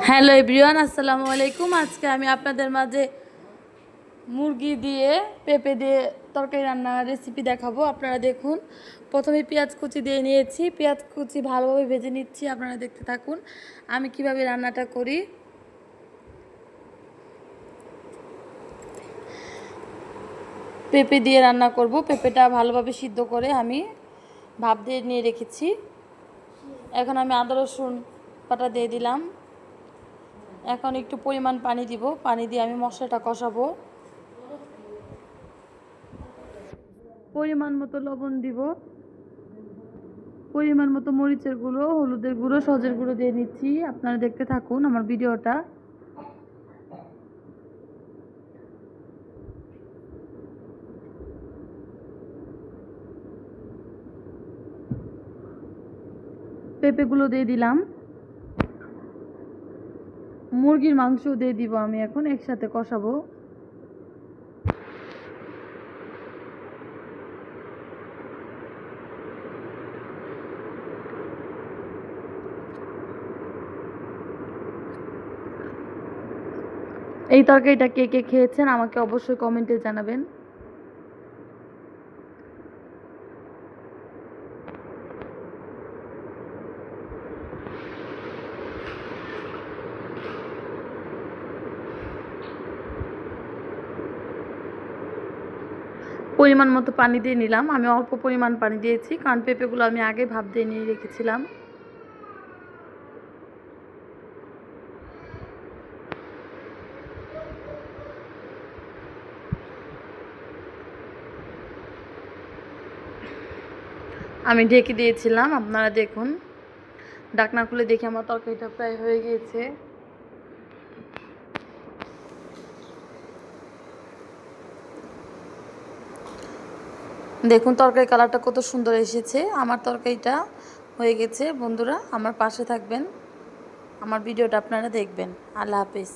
Hello everyone, আসসালামু আলাইকুম। আজকে আমি আপনাদের মাঝে মুরগি দিয়ে পেঁপে দিয়ে তরকারি রান্নার রেসিপি দেখাবো। আপনারা দেখুন, প্রথমে পেঁয়াজ কুচি দিয়ে নিয়েছি। পেঁয়াজ কুচি ভালোভাবে ভেজে নিচ্ছি। আপনারা দেখতে থাকুন আমি কিভাবে রান্নাটা করি। পেঁপে দিয়ে রান্না করব। পেঁপেটা ভালোভাবে সিদ্ধ করে আমি ভাপ দিয়ে নিয়ে রেখেছি। এখন আমি আদা রসুন বাটা দিয়ে দিলাম। এখন একটু পরিমাণ পানি দিব। পানি দিয়ে আমি মশলাটা কষাবো। পরিমাণ মতো লবণ দিব, পরিমাণ মতো মরিচের গুঁড়ো, হলুদের গুঁড়ো, সজের গুঁড়ো দিয়ে নিচ্ছি। আপনারা দেখতে থাকুন আমার ভিডিওটা। পেঁপেগুলো দিয়ে দিলাম। মুরগির মাংস দিয়ে দিব আমি এখন একসাথে কষাবো। এই তরকারিটা কে কে খেয়েছেন আমাকে অবশ্যই কমেন্টে জানাবেন। পরিমাণ মতো পানি দিয়ে নিলাম। আমি অল্প পরিমাণ পানি দিয়েছি, কারণ পেঁপেগুলো আমি আগে ভাপ দিয়ে নিয়ে রেখেছিলাম। আমি ঢেকে দিয়েছিলাম। আপনারা দেখুন, ঢাকনা খুলে দেখি আমার তরকারিটা প্রায় হয়ে গিয়েছে। দেখুন তরকারি কালারটা কত সুন্দর এসেছে। আমার তরকারিটা হয়ে গেছে। বন্ধুরা আমার পাশে থাকবেন, আমার ভিডিওটা আপনারা দেখবেন। আল্লাহ হাফেজ।